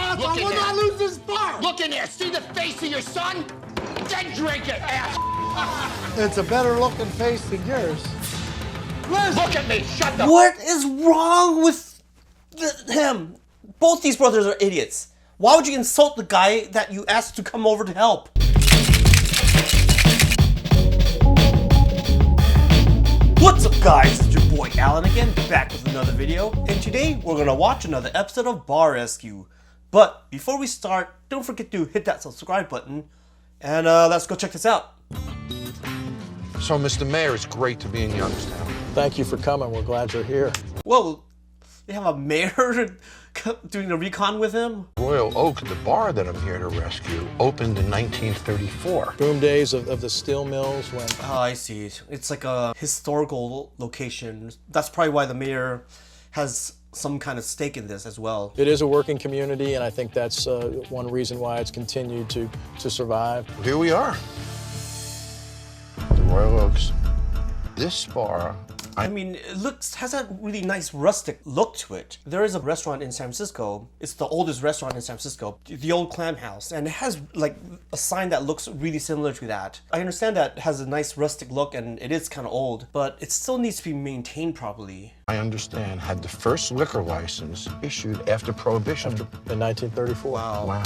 ass, I will not lose this bar! Look in there, see the face of your son? Then drink it, ass! It's a better looking face than yours. Look at me, shut the What is wrong with him? Both these brothers are idiots. Why would you insult the guy that you asked to come over to help? What's up guys, it's your boy Alan again, back with another video, and today we're gonna watch another episode of Bar Rescue. But before we start, don't forget to hit that subscribe button, and let's go check this out. So, Mr. Mayor, it's great to be in Youngstown. Thank you for coming. We're glad you're here. Whoa, they have a mayor doing a recon with him? Royal Oak, the bar that I'm here to rescue, opened in 1934. Boom days of the steel mills when... Oh, I see. It's like a historical location. That's probably why the mayor has some kind of stake in this as well. It is a working community, and I think that's one reason why it's continued to survive. Here we are. The Royal Oaks. This bar... I mean, it has a really nice rustic look to it. There is a restaurant in San Francisco. It's the oldest restaurant in San Francisco, the Old Clam House, and it has like a sign that looks really similar to that. I understand that it has a nice rustic look and it is kind of old, but it still needs to be maintained properly. I understand, had the first liquor license issued after Prohibition. In 1934. Wow.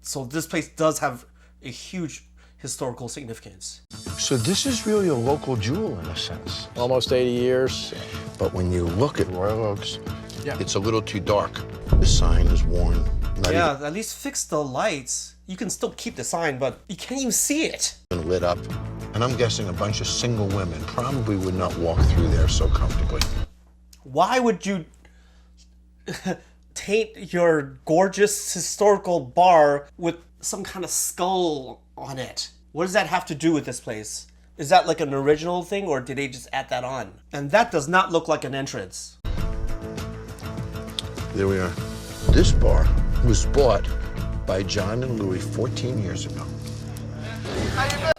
So this place does have a huge historical significance. So this is really a local jewel in a sense. Almost 80 years. But when you look at Royal Oaks, it's a little too dark. The sign is worn. Yeah, at least fix the lights. You can still keep the sign, but you can't even see it. And lit up. And I'm guessing a bunch of single women probably would not walk through there so comfortably. Why would you taint your gorgeous historical bar with some kind of skull on it? What does that have to do with this place? Is that like an original thing, or did they just add that on? And that does not look like an entrance. There we are. This bar was bought by John and Louis 14 years ago.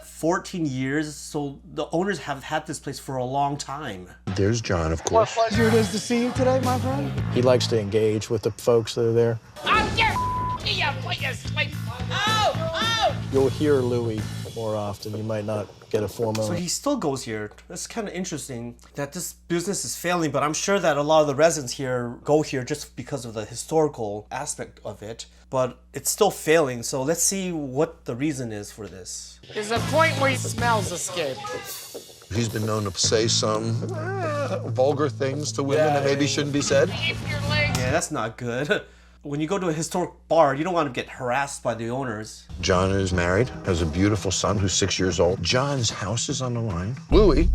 14 years? So the owners have had this place for a long time. There's John, of course. Pleasure it is to see you today, my friend. He likes to engage with the folks that are there. You'll hear Louis more often. You might not get a formal... So he still goes here. That's kind of interesting that this business is failing, but I'm sure that a lot of the residents here go here just because of the historical aspect of it, but it's still failing. So let's see what the reason is for this. There's a point where smells escape. He's been known to say some vulgar things to women that maybe shouldn't be said. Yeah, that's not good. When you go to a historic bar, you don't want to get harassed by the owners. John is married, has a beautiful son who's 6 years old. John's house is on the line. Louis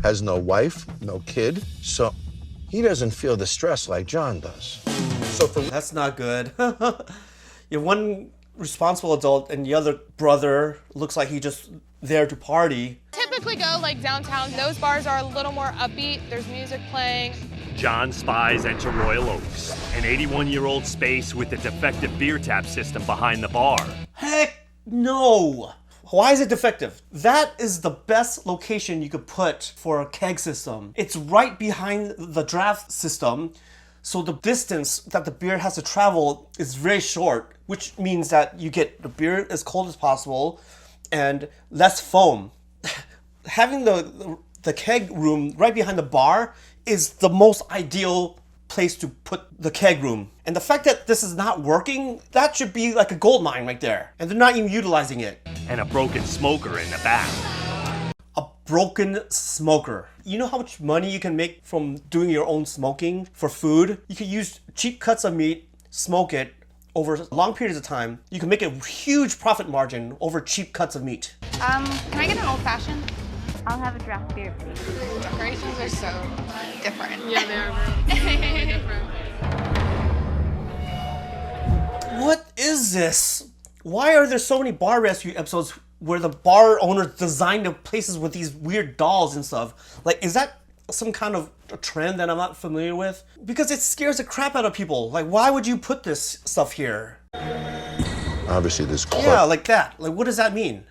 has no wife, no kid, so he doesn't feel the stress like John does. So That's not good. You have one responsible adult and the other brother looks like he's just there to party. Typically go like downtown. Those bars are a little more upbeat. There's music playing. John spies enter Royal Oaks, an 81-year-old space with a defective beer tap system behind the bar. Heck no! Why is it defective? That is the best location you could put for a keg system. It's right behind the draft system, so the distance that the beer has to travel is very short, which means that you get the beer as cold as possible and less foam. Having the keg room right behind the bar is the most ideal place to put the keg room. And the fact that this is not working, that should be like a gold mine right there. And they're not even utilizing it. And a broken smoker in the back. A broken smoker. You know how much money you can make from doing your own smoking for food? You can use cheap cuts of meat, smoke it over long periods of time. You can make a huge profit margin over cheap cuts of meat. Can I get an old fashioned? I'll have a draft beer, please. Decorations are so different. Yeah, they are very different. What is this? Why are there so many bar rescue episodes where the bar owners design the places with these weird dolls and stuff? Like, is that some kind of a trend that I'm not familiar with? Because it scares the crap out of people. Like, why would you put this stuff here? obviously this Yeah, like that. Like, what does that mean?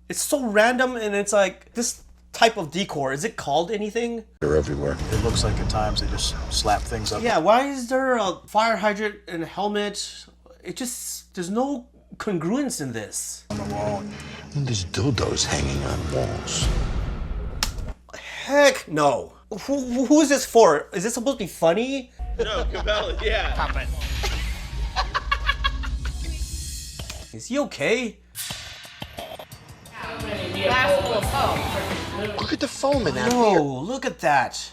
It's so random, and it's like, this type of decor, is it called anything? They're everywhere. It looks like at times they just slap things up. Yeah, why is there a fire hydrant and a helmet? It just, there's no congruence in this. On the wall. And there's dildos hanging on walls. Heck no. Who is this for? Is this supposed to be funny? No, Cabela, yeah. Is he okay? Look at the foam in that No, beer. look at that.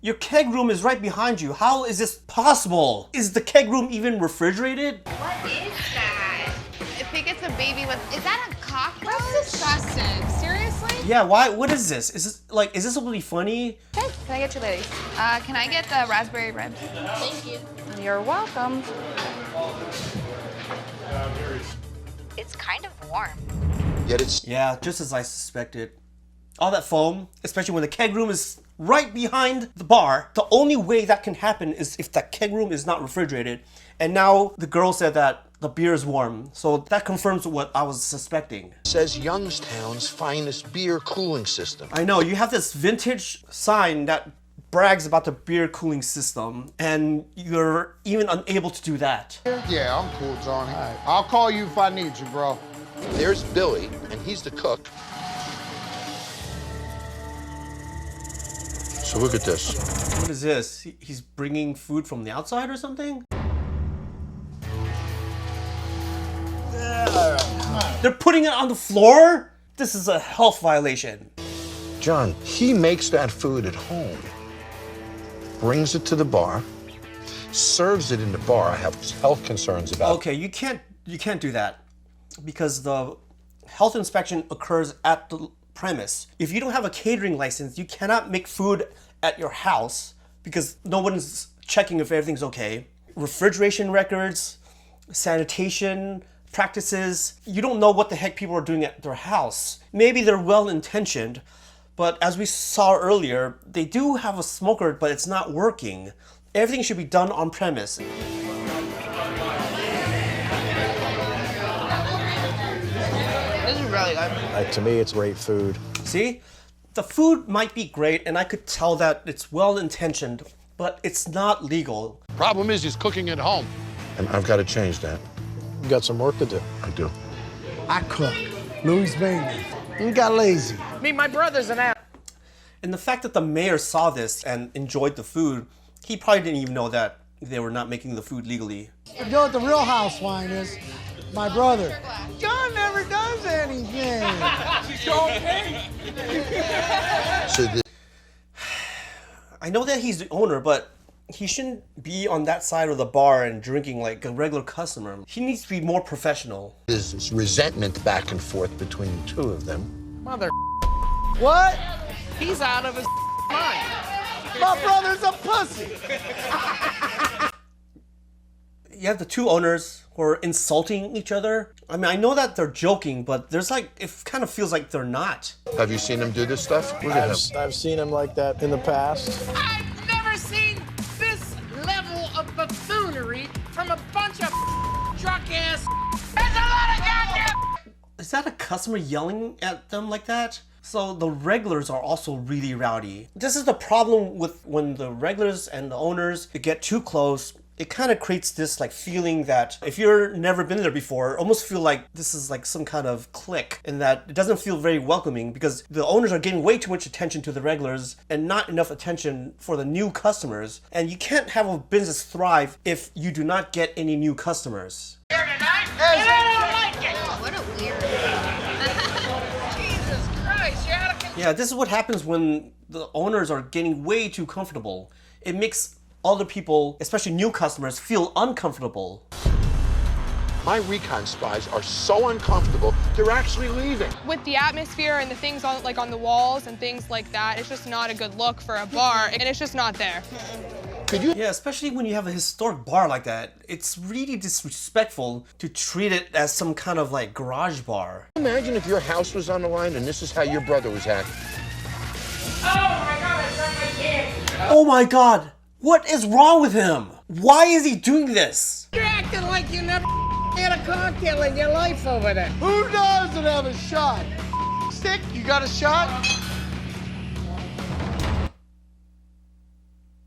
Your keg room is right behind you. How is this possible? Is the keg room even refrigerated? What is that? I think it's a baby with. Is that a cockroach? That's disgusting. Seriously? Yeah, why? What is this? Is this like, is this supposed to be funny? Hey, can I get you ladies? Can I get the raspberry ribs? Thank you. You're welcome. It's kind of warm. Yet it's Yeah, just as I suspected. All that foam, especially when the keg room is right behind the bar, the only way that can happen is if that keg room is not refrigerated. And now the girl said that the beer is warm, so that confirms what I was suspecting. says Youngstown's finest beer cooling system. I know, you have this vintage sign that brags about the beer cooling system, and you're even unable to do that. Yeah, I'm cool, Johnny. I'll call you if I need you, bro. There's Billy, and he's the cook. So look at this. What is this? He's bringing food from the outside or something? They're putting it on the floor? This is a health violation. John, he makes that food at home, brings it to the bar, serves it in the bar. I have health concerns about. Okay, you can't do that because the health inspection occurs at the premise. If you don't have a catering license, you cannot make food at your house because no one's checking if everything's okay. Refrigeration records, sanitation practices, you don't know what the heck people are doing at their house. Maybe they're well-intentioned, but as we saw earlier, they do have a smoker, but it's not working. Everything should be done on premise. This is really good. To me, it's great food. See? The food might be great, and I could tell that it's well-intentioned, but it's not legal. Problem is, he's cooking at home. And I've got to change that. You've got some work to do. I do. I cook. Louis Bailey. He got lazy. Me, my brother's an ass. And the fact that the mayor saw this and enjoyed the food, he probably didn't even know that they were not making the food legally. You know what the real house wine is? My brother. John never does anything. So the, I know that he's the owner, but he shouldn't be on that side of the bar and drinking like a regular customer. He needs to be more professional. there's this resentment back and forth between the two of them. Mother. What? He's out of his mind. My brother's a pussy. You have the two owners who are insulting each other. I mean, I know that they're joking, but there's like, it kind of feels like they're not. Have you seen him do this stuff? Look at him. I've seen him like that in the past. I've never seen this level of buffoonery from a bunch of drunk ass. That's a lot of goddamn. Is that a customer yelling at them like that? So the regulars are also really rowdy. This is the problem with when the regulars and the owners get too close. It kind of creates this like feeling that if you're never been there before, almost feel like this is like some kind of clique, and that it doesn't feel very welcoming because the owners are getting way too much attention to the regulars and not enough attention for the new customers. And you can't have a business thrive if you do not get any new customers. Here tonight, and I don't like it. What a weird. Jesus Christ, you're out of control. Yeah, this is what happens when the owners are getting way too comfortable. It makes other people, especially new customers, feel uncomfortable. My recon spies are so uncomfortable, they're actually leaving. With the atmosphere and the things on like on the walls and things like that, it's just not a good look for a bar, and it's just not there. Could you? Yeah, especially when you have a historic bar like that. It's really disrespectful to treat it as some kind of like garage bar. Imagine if your house was on the line and this is how your brother was acting. Oh my God, I dropped my candy. Oh my God, what is wrong with him? Why is he doing this? You're acting like you never had a cocktail in your life over there. Who doesn't have a shot? Stick, you got a shot?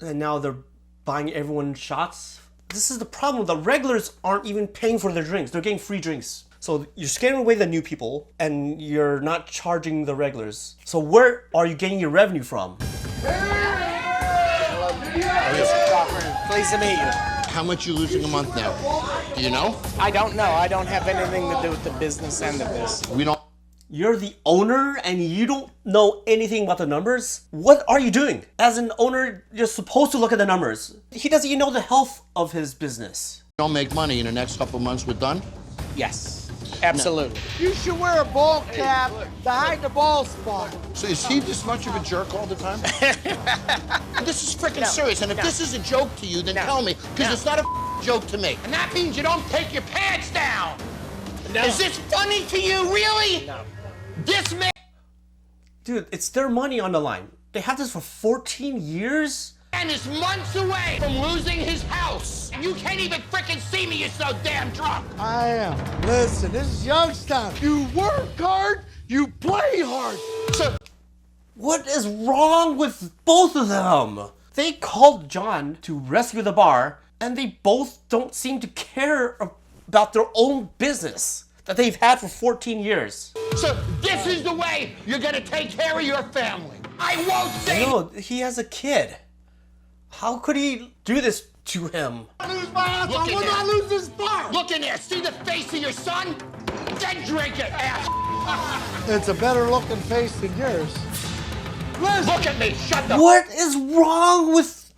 and now they're buying everyone shots. This is the problem. The regulars aren't even paying for their drinks. They're getting free drinks. So you're scaring away the new people and you're not charging the regulars. So where are you getting your revenue from? Pleased to meet you. How much you losing a month now? Do you know? I don't know. I don't have anything to do with the business end of this. We don't. You're the owner and you don't know anything about the numbers? What are you doing? As an owner, you're supposed to look at the numbers. He doesn't even know the health of his business. Don't make money in the next couple of months. We're done. Yes, absolutely. You should wear a ball cap to hide the ball spot. So is he this much of a jerk all the time? This is freaking serious. And if this is a joke to you, then tell me, because it's not a joke to me. And that means you don't take your pants down. No. Is this funny to you, really? No. This man Dude, it's their money on the line. They had this for 14 years? is months away from losing his house. And you can't even freaking see me, you're so damn drunk. I am. Listen, this is Youngstown. You work hard, you play hard. So, What is wrong with both of them? They called Jon to rescue the bar, and they both don't seem to care about their own business that they've had for 14 years. so this is the way you're gonna take care of your family. I won't say No, he has a kid. How could he do this to him? Lose my house, Look I in will there. not lose this bar. Look in there, see the face of your son? Then drink it, ass. It's a better looking face than yours. Listen. Look at me, shut the What is wrong with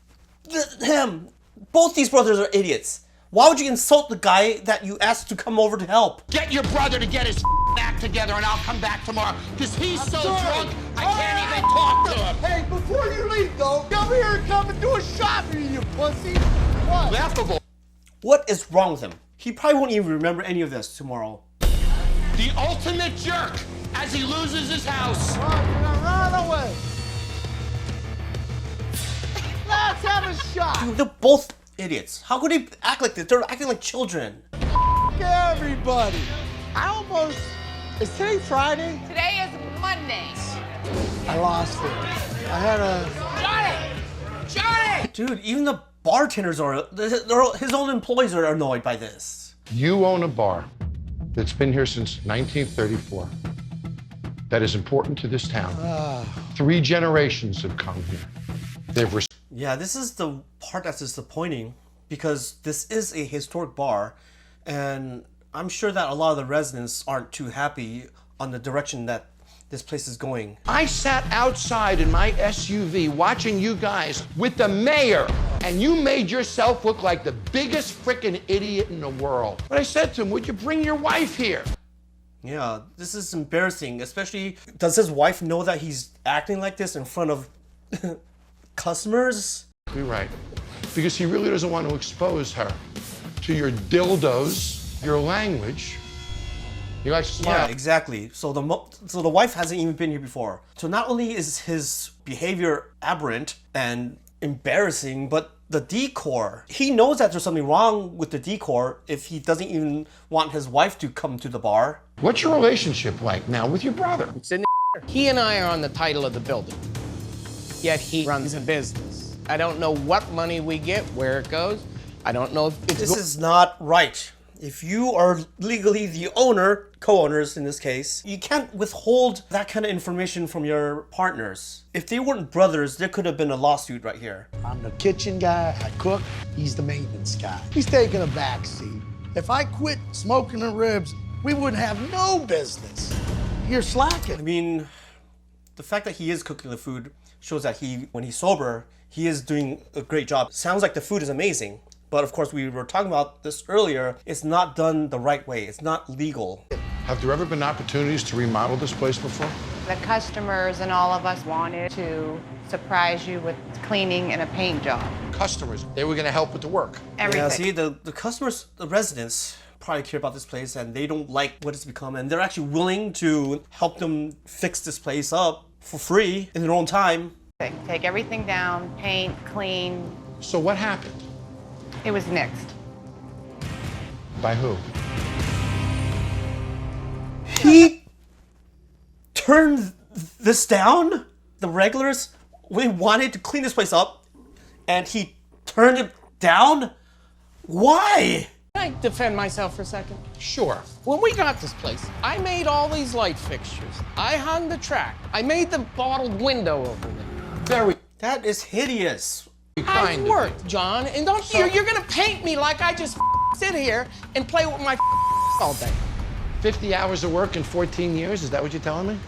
him? Both these brothers are idiots. Why would you insult the guy that you asked to come over to help? Get your brother to get his act together and I'll come back tomorrow. Because he's so sorry. drunk, I can't even talk to him. Hey, before you leave, though, come here and come and do a shot for you pussy. What? Laughable. What is wrong with him? He probably won't even remember any of this tomorrow. The ultimate jerk as he loses his house. Run away. Let's have a shot. Dude, they're both idiots. How could they act like this? They're acting like children. Everybody. Is today Friday? Today is Monday. I lost it. I had a... Johnny! Dude, even the bartenders his own employees are annoyed by this. You own a bar that's been here since 1934. That is important to this town. 3 generations have come here. They've Yeah, this is the part that's disappointing because this is a historic bar and I'm sure that a lot of the residents aren't too happy on the direction that this place is going. I sat outside in my SUV watching you guys with the mayor, and you made yourself look like the biggest freaking idiot in the world. But I said to him, would you bring your wife here? Yeah, this is embarrassing, especially does his wife know that he's acting like this in front of customers? You're right. Because he really doesn't want to expose her to your dildos, your language. He likes to smile. Yeah, exactly. So the wife hasn't even been here before. So not only is his behavior aberrant and embarrassing, but the decor. He knows that there's something wrong with the decor if he doesn't even want his wife to come to the bar. What's your relationship like now with your brother? It's in the He and I are on the title of the building, yet he runs a business. I don't know what money we get, where it goes. I don't know if it's... This is not right. If you are legally the owner, co-owners in this case, you can't withhold that kind of information from your partners. If they weren't brothers, there could have been a lawsuit right here. I'm the kitchen guy, I cook, he's the maintenance guy. He's taking a back seat. If I quit smoking the ribs, we would have no business. You're slacking. I mean, the fact that he is cooking the food shows that when he's sober, he is doing a great job. Sounds like the food is amazing. But of course, we were talking about this earlier, it's not done the right way. It's not legal. Have there ever been opportunities to remodel this place before? The customers and all of us wanted to surprise you with cleaning and a paint job. Customers, they were gonna help with the work. Everything. Yeah, see, the customers, the residents probably care about this place and they don't like what it's become and they're actually willing to help them fix this place up for free in their own time. Take everything down, paint, clean. So what happened? It was nixed. By who? He turned this down? The regulars, we wanted to clean this place up. and he turned it down? Why? Can I defend myself for a second? Sure. When we got this place, I made all these light fixtures. I hung the track. I made the bottled window over there. Very That is hideous. I kind of worked, John, and don't you're gonna paint me like I just sit here and play with my all day. 50 hours of work in 14 years, is that what you're telling me?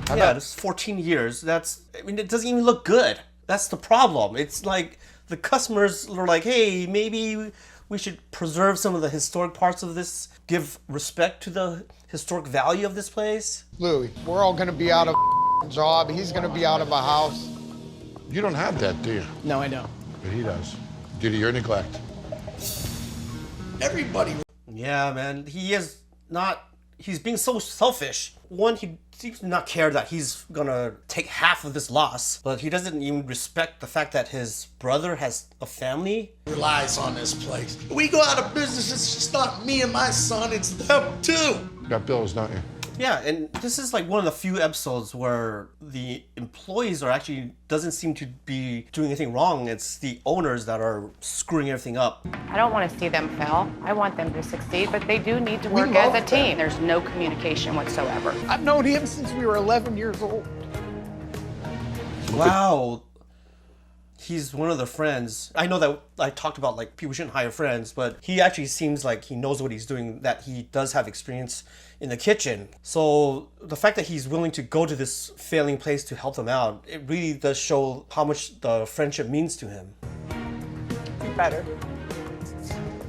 Yeah, this 14 years. It doesn't even look good. That's the problem. It's like the customers are like, hey, maybe we should preserve some of the historic parts of this, give respect to the historic value of this place. Louis, we're all gonna be out of a job. He's gonna be out of a house. You don't have that, do you? No, I don't. But he does. Due to your neglect. Everybody. Yeah, man, he's being so selfish. One, he seems to not care that he's gonna take half of this loss, but he doesn't even respect the fact that his brother has a family. Relies on this place. We go out of business, it's just not me and my son, it's them too. You got bills, don't you? Yeah, and this is like one of the few episodes where the employees are actually doesn't seem to be doing anything wrong. It's the owners that are screwing everything up. I don't want to see them fail. I want them to succeed, but they do need to work as a team. There's no communication whatsoever. I've known him since we were 11 years old. Wow. He's one of the friends. I know that I talked about like people shouldn't hire friends, but he actually seems like he knows what he's doing, that he does have experience in the kitchen. So the fact that he's willing to go to this failing place to help them out, it really does show how much the friendship means to him. Be better.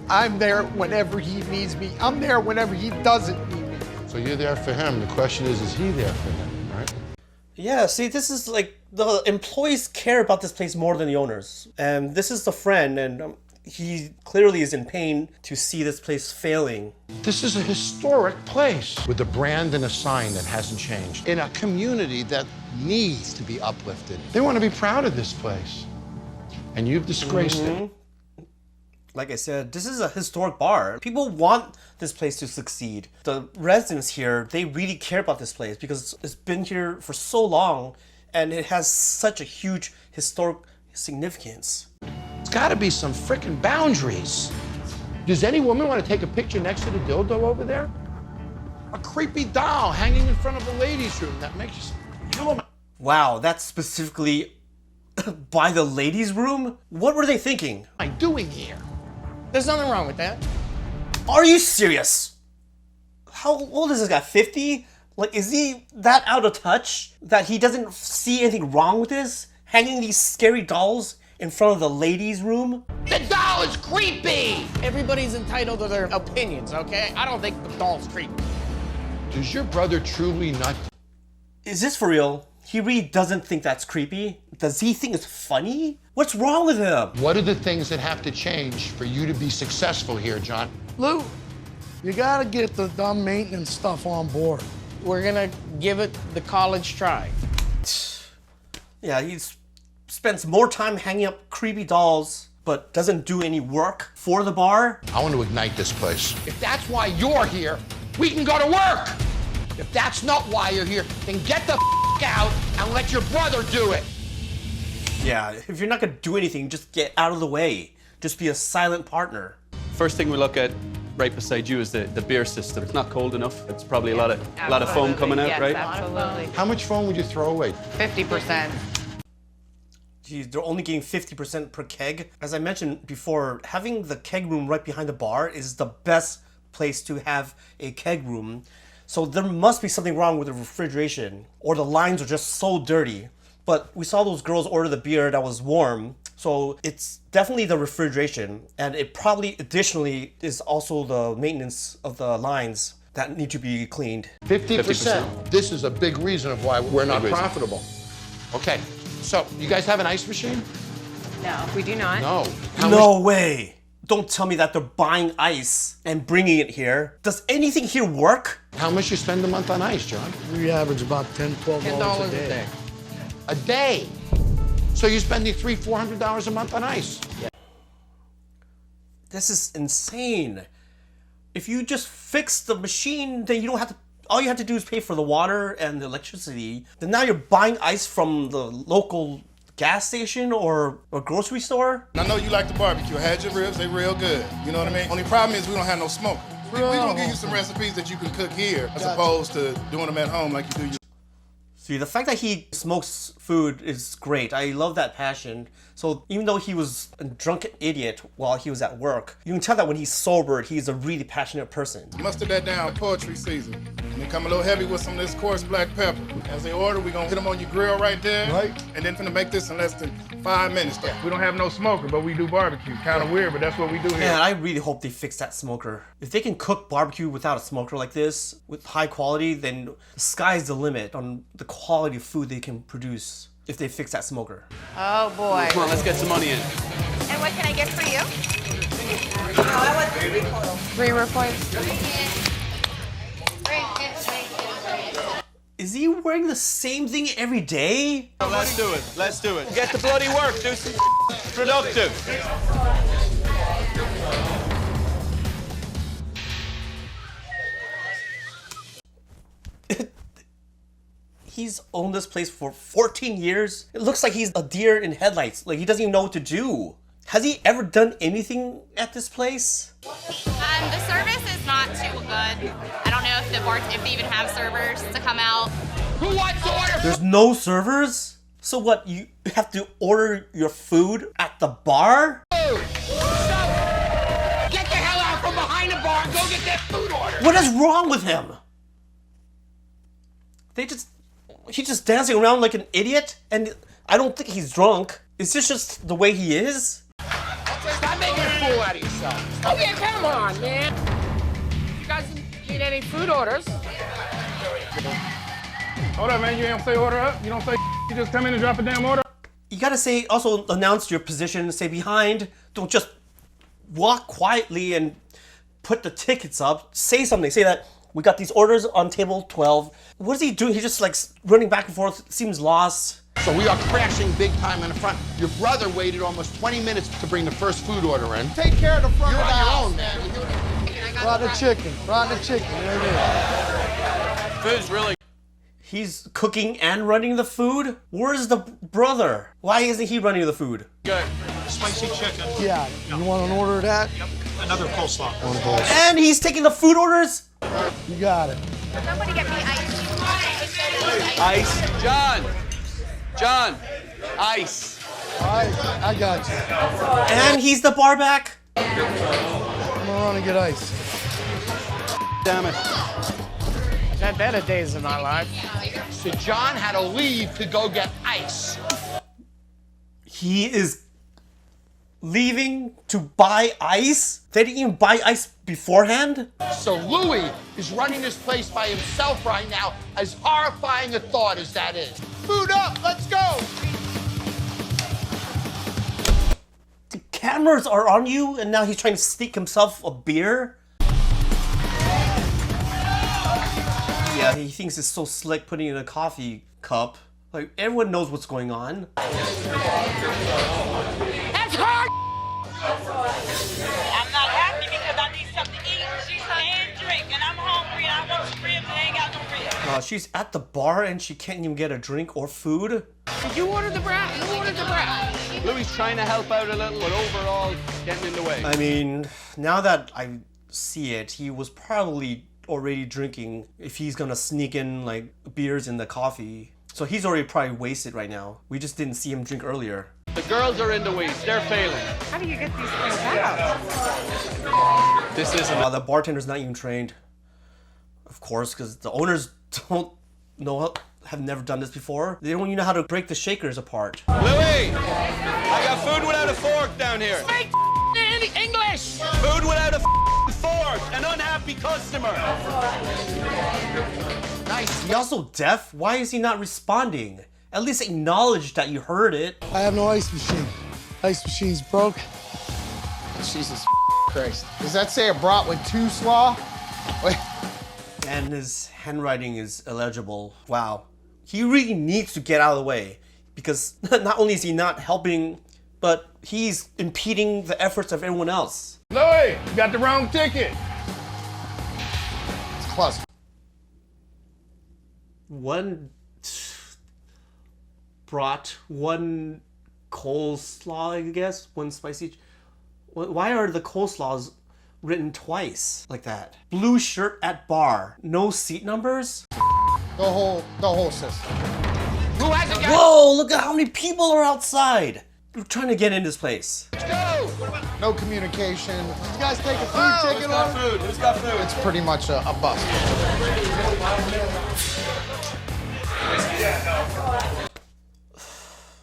I'm there whenever he needs me. I'm there whenever he doesn't need me. So you're there for him. The question is he there for him, right? Yeah, see, this is like the employees care about this place more than the owners. And this is the friend, and he clearly is in pain to see this place failing. This is a historic place with a brand and a sign that hasn't changed. In a community that needs to be uplifted. They want to be proud of this place. And you've disgraced it. Like I said, this is a historic bar. People want this place to succeed. The residents here, they really care about this place because it's been here for so long and it has such a huge historic significance. There's got to be some frickin' boundaries. Does any woman want to take a picture next to the dildo over there? A creepy doll hanging in front of a ladies' room that makes you... Wow, that's specifically by the ladies' room? What were they thinking? What am I doing here? There's nothing wrong with that. Are you serious? How old is this guy, 50? Like, is he that out of touch that he doesn't see anything wrong with this? Hanging these scary dolls in front of the ladies' room? The doll is creepy! Everybody's entitled to their opinions, okay? I don't think the doll's creepy. Does your brother truly not... Is this for real? He really doesn't think that's creepy? Does he think it's funny? What's wrong with him? What are the things that have to change for you to be successful here, John? Lou, you gotta get the dumb maintenance stuff on board. We're gonna give it the college try. Yeah, he spends more time hanging up creepy dolls, but doesn't do any work for the bar. I want to ignite this place. If that's why you're here, we can go to work. If that's not why you're here, then get the out and let your brother do it. Yeah, if you're not gonna do anything, just get out of the way. Just be a silent partner. First thing we look at right beside you is the beer system. It's not cold enough. It's probably a lot of foam coming out, yes, right? Absolutely. How much foam would you throw away? 50%. Geez, they're only getting 50% per keg. As I mentioned before, having the keg room right behind the bar is the best place to have a keg room. So there must be something wrong with the refrigeration, or the lines are just so dirty. But we saw those girls order the beer that was warm, so it's definitely the refrigeration, and it probably additionally is also the maintenance of the lines that need to be cleaned. 50%. This is a big reason of why we're not profitable. Okay, so you guys have an ice machine? No, we do not. No. No way! Don't tell me that they're buying ice and bringing it here. Does anything here work? How much you spend a month on ice, John? We average about $10, $12 a day. A day. So you're spending $300-400 a month on ice. Yeah. This is insane. If you just fix the machine, then you don't have to. All you have to do is pay for the water and the electricity. Then now you're buying ice from the local gas station or a grocery store? I know you like the barbecue. I had your ribs, they real good. You know what I mean? Only problem is we don't have no smoker. We're gonna give you some recipes that you can cook here as opposed to doing them at home like you do. See, the fact that he smokes food is great. I love that passion. So even though he was a drunken idiot while he was at work, you can tell that when he's sober, he's a really passionate person. Mustard that down, poetry season. And then come a little heavy with some of this coarse black pepper. As they order, we're gonna hit them on your grill right there. Right. And then finna make this in less than 5 minutes. We don't have no smoker, but we do barbecue. Kind of weird, but that's what we do here. Man, I really hope they fix that smoker. If they can cook barbecue without a smoker like this, with high quality, then the sky's the limit on the quality of food they can produce if they fix that smoker. Oh boy. Come on, let's get some money in. And what can I get for you? I want 3 repoints. Is he wearing the same thing every day? Oh, let's do it. Let's do it. Get the bloody work. Do some productive. He's owned this place for 14 years. It looks like he's a deer in headlights. Like he doesn't even know what to do. Has he ever done anything at this place? The service is not too good. I don't know if they even have servers to come out. Who wants to order? There's no servers? So what, you have to order your food at the bar? Get the hell out from behind the bar and go get that food order. What is wrong with him? He's just dancing around like an idiot, and I don't think he's drunk. Is this just the way he is? Stop making a fool out of yourself. Okay, come on, man. You guys need any food orders? Hold up, man. You don't say order up. You don't say you just come in and drop a damn order. You gotta say, also announce your position, say behind. Don't just walk quietly and put the tickets up. Say something. Say that we got these orders on table 12. What is he doing? He's just like running back and forth. Seems lost. So we are crashing big time in the front. Your brother waited almost 20 minutes to bring the first food order in. Take care of the front You're of the on house. your own, man. Rotten chicken. Rotten chicken. There it is. Food's really... He's cooking and running the food? Where's the brother? Why isn't he running the food? Good. Spicy chicken. Yeah. You want an order of that? Yep. Another coleslaw. And he's taking the food orders? You got it. Somebody get me ice. Ice. John, ice. I got you. And he's the bar back? I'm gonna run and get ice. Damn it. I've had better days in my life. So John had to leave to go get ice. He is leaving to buy ice? They didn't even buy ice beforehand? So Louis is running this place by himself right now, as horrifying a thought as that is. Food up, let's go! The cameras are on you and now he's trying to sneak himself a beer? Yeah, he thinks it's so slick putting it in a coffee cup. Like, everyone knows what's going on. That's hard! I'm not happy because I need something to eat and drink, and I'm hungry and I want some ribs and I ain't got no ribs. She's at the bar and she can't even get a drink or food? Did you order the brat? You ordered the brat. Louis trying to help out a little, but overall getting in the way. I mean, now that I see it, he was probably already drinking if he's gonna sneak in like beers in the coffee. So he's already probably wasted right now. We just didn't see him drink earlier. The girls are in the weeds. They're failing. How do you get these things out? This isn't... The bartender's not even trained. Of course, because the owners don't know, have never done this before. They don't even know how to break the shakers apart. Louis! I got food without a fork down here. Speak English! Food without a fork! An unhappy customer! Nice. Is he also deaf? Why is he not responding? At least acknowledge that you heard it. I have no ice machine. Ice machine's broke. Jesus Christ. Does that say a brat with 2 slaw? Wait. And his handwriting is illegible. Wow. He really needs to get out of the way. Because not only is he not helping, but he's impeding the efforts of everyone else. Louis, you got the wrong ticket. It's close. brought one coleslaw, I guess, one spicy. Why are the coleslaws written twice like that? Blue shirt at bar, no seat numbers. The whole system. Who has a gun? Whoa! Look at how many people are outside. We're trying to get in this place. Let's go! No communication. Did you guys take a food ticket on Food. Who's got food? It's pretty much a bust.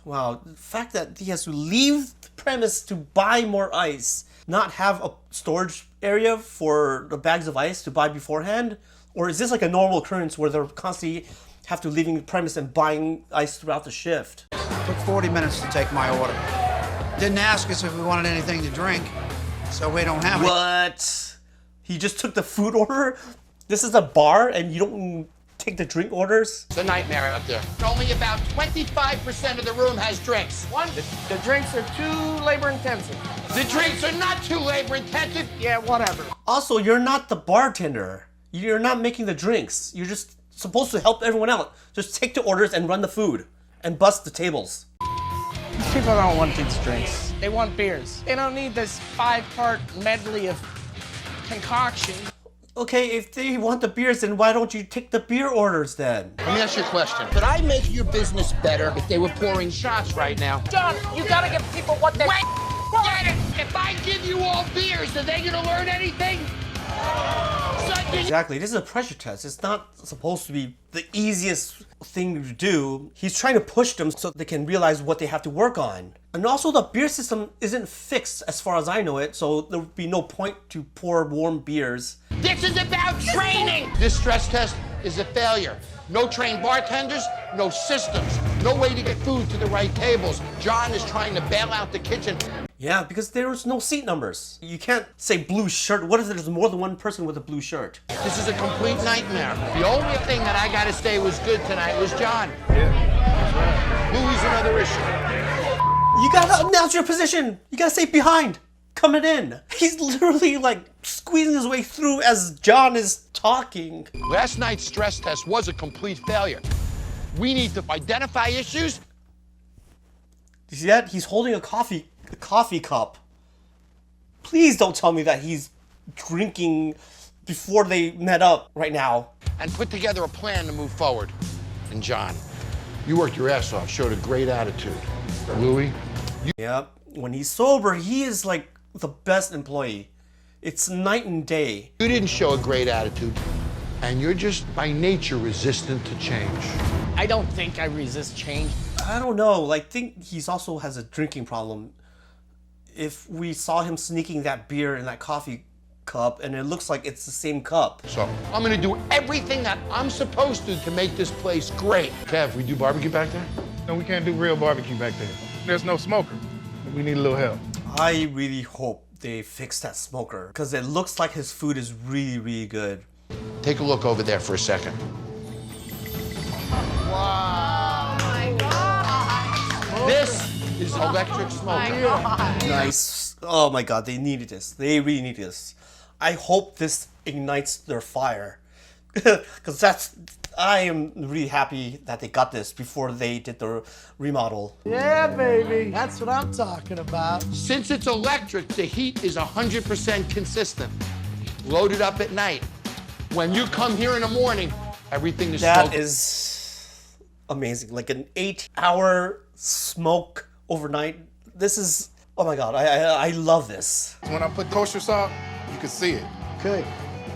Wow, the fact that he has to leave the premise to buy more ice, not have a storage area for the bags of ice to buy beforehand, or is this like a normal occurrence where they're constantly have to leaving the premise and buying ice throughout the shift? Took 40 minutes to take my order. Didn't ask us if we wanted anything to drink, so we don't have it. What? He just took the food order? This is a bar and you don't take the drink orders? It's a nightmare out there. Only about 25% of the room has drinks. The drinks are too labor intensive. The drinks are not too labor intensive. Yeah, whatever. Also, you're not the bartender. You're not making the drinks. You're just supposed to help everyone out. Just take the orders and run the food. And bust the tables. These people don't want these drinks. They want beers. They don't need this 5-part medley of concoction. Okay, if they want the beers, then why don't you take the beer orders then? Let me ask you a question. Could I make your business better if they were pouring shots right now? John, you gotta give people what they Wait! Get it! If I give you all beers, are they gonna learn anything? Exactly, this is a pressure test. It's not supposed to be the easiest thing to do. He's trying to push them so they can realize what they have to work on. And also the beer system isn't fixed as far as I know it, so there would be no point to pour warm beers. This is about training! This stress test is a failure. No trained bartenders, no systems, no way to get food to the right tables. John is trying to bail out the kitchen. Yeah, because there's no seat numbers. You can't say blue shirt. What if there's more than one person with a blue shirt? This is a complete nightmare. The only thing that I gotta say was good tonight was John. Louis another issue. You gotta announce your position. You gotta say behind. Coming in. He's literally like squeezing his way through as John is talking. Last night's stress test was a complete failure. We need to identify issues. You see that? He's holding a coffee cup. Please don't tell me that he's drinking before they met up right now. And put together a plan to move forward. And John, you worked your ass off, showed a great attitude. Louis, Yep. When he's sober, he is like the best employee. It's night and day. You didn't show a great attitude, and you're just by nature resistant to change. I don't think I resist change. I don't know. I think he's also has a drinking problem. If we saw him sneaking that beer in that coffee cup, and it looks like it's the same cup. So I'm gonna do everything that I'm supposed to make this place great. Kev, we do barbecue back there? No, we can't do real barbecue back there. There's no smoker. We need a little help. I really hope they fix that smoker, because it looks like his food is really, really good. Take a look over there for a second. Wow. Oh my God. This is electric smoker. Nice. Oh my God, they needed this. They really need this. I hope this ignites their fire. Because I am really happy that they got this before they did the remodel. Yeah, baby. That's what I'm talking about. Since it's electric, the heat is 100% consistent. Loaded up at night. When you come here in the morning, everything is That smoking. is amazing. Like an 8-hour smoke overnight. This is, oh my God, I love this. When I put kosher salt, you can see it. Good.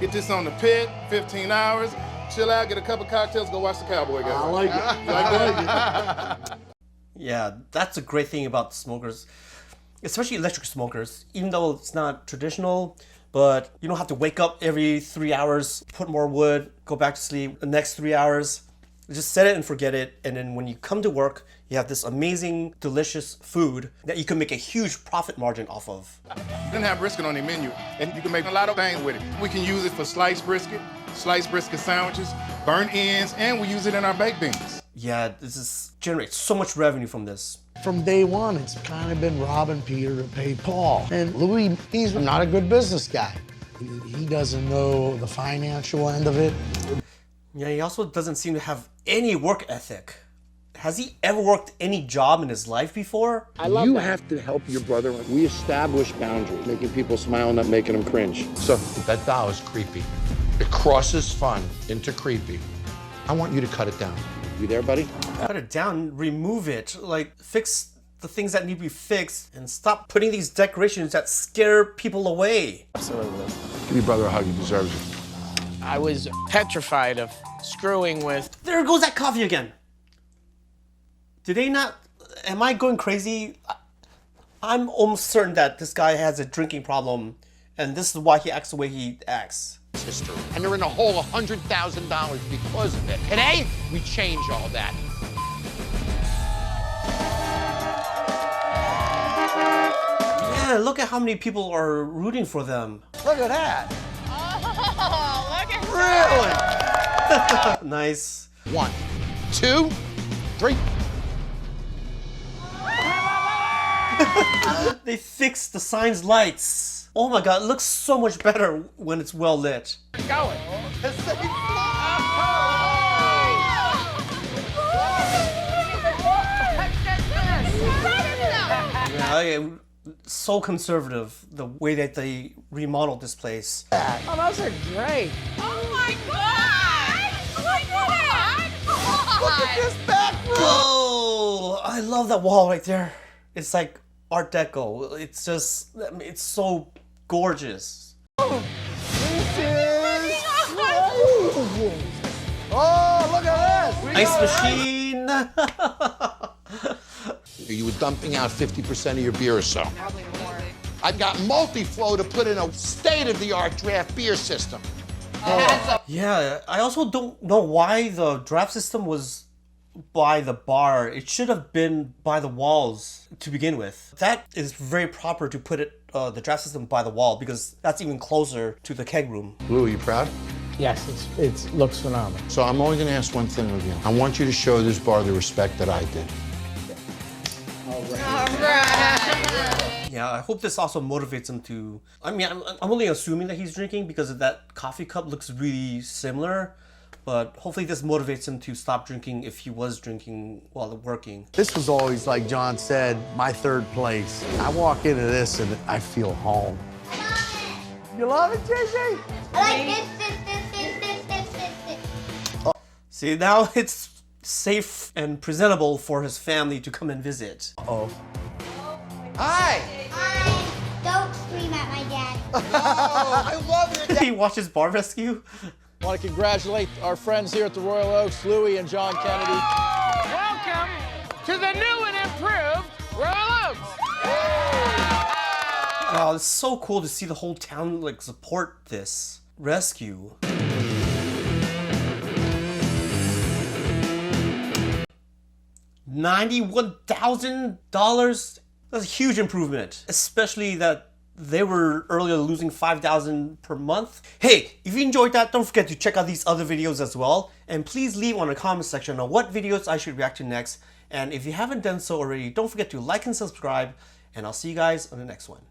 Get this on the pit, 15 hours, chill out, get a couple cocktails, go watch the Cowboy game. I like it. You like that? Yeah, that's a great thing about smokers, especially electric smokers. Even though it's not traditional, but you don't have to wake up every 3 hours, put more wood, go back to sleep the next 3 hours. Just set it and forget it. And then when you come to work, you have this amazing, delicious food that you can make a huge profit margin off of. You can have brisket on the menu, and you can make a lot of things with it. We can use it for sliced brisket sandwiches, burnt ends, and we use it in our baked beans. Yeah, this generates so much revenue from this. From day one, it's kind of been robbing Peter to pay Paul. And Louis, he's not a good business guy. He doesn't know the financial end of it. Yeah, he also doesn't seem to have any work ethic. Has he ever worked any job in his life before? You have to help your brother. We establish boundaries, making people smile, not making them cringe. So that doll is creepy. It crosses fun into creepy. I want you to cut it down. You there, buddy? Cut it down, remove it, like fix the things that need to be fixed, and stop putting these decorations that scare people away. Absolutely. Give your brother a hug, he deserves it. I was petrified of screwing with. There goes that coffee again. Did they not? Am I going crazy? I'm almost certain that this guy has a drinking problem, and this is why he acts the way he acts. History. And they're in a hole $100,000 because of it. Today, we change all that. Yeah, look at how many people are rooting for them. Look at that. Oh, look at Really? Nice. 1, 2, 3. They fixed the sign's lights. Oh my god, it looks so much better when it's well lit. Going. Yeah, so conservative, the way that they remodeled this place. Oh, those are great. Oh my God! Look at it! Look at this back room. Oh, I love that wall right there. It's like Art Deco. It's just, I mean, it's so gorgeous. This is crazy. Oh, look at this. Ice machine. You were dumping out 50% of your beer or so. Probably more. I've got multi-flow to put in a state-of-the-art draft beer system. Yeah, I also don't know why the draft system was by the bar. It should have been by the walls to begin with. That is very proper to put it, the draft system by the wall, because that's even closer to the keg room. Lou, are you proud? Yes, it looks phenomenal. So I'm only going to ask one thing of you. I want you to show this bar the respect that I did. Yeah, I hope this also motivates him to... I mean, I'm only assuming that he's drinking because that coffee cup looks really similar, but hopefully this motivates him to stop drinking if he was drinking while working. This was always, like John said, my third place. I walk into this and I feel home. You love it, JJ? I like this. See, now it's safe and presentable for his family to come and visit. Uh-oh. Hi. Hi. Don't scream at my dad. I love your dad. He watches Bar Rescue. I want to congratulate our friends here at the Royal Oaks, Louie and John Kennedy. Welcome to the new and improved Royal Oaks. Oh, it's so cool to see the whole town like support this rescue. $91,000? That's a huge improvement, especially that they were earlier losing $5,000 per month. Hey, if you enjoyed that, don't forget to check out these other videos as well. And please leave on the comment section on what videos I should react to next. And if you haven't done so already, don't forget to like and subscribe. And I'll see you guys on the next one.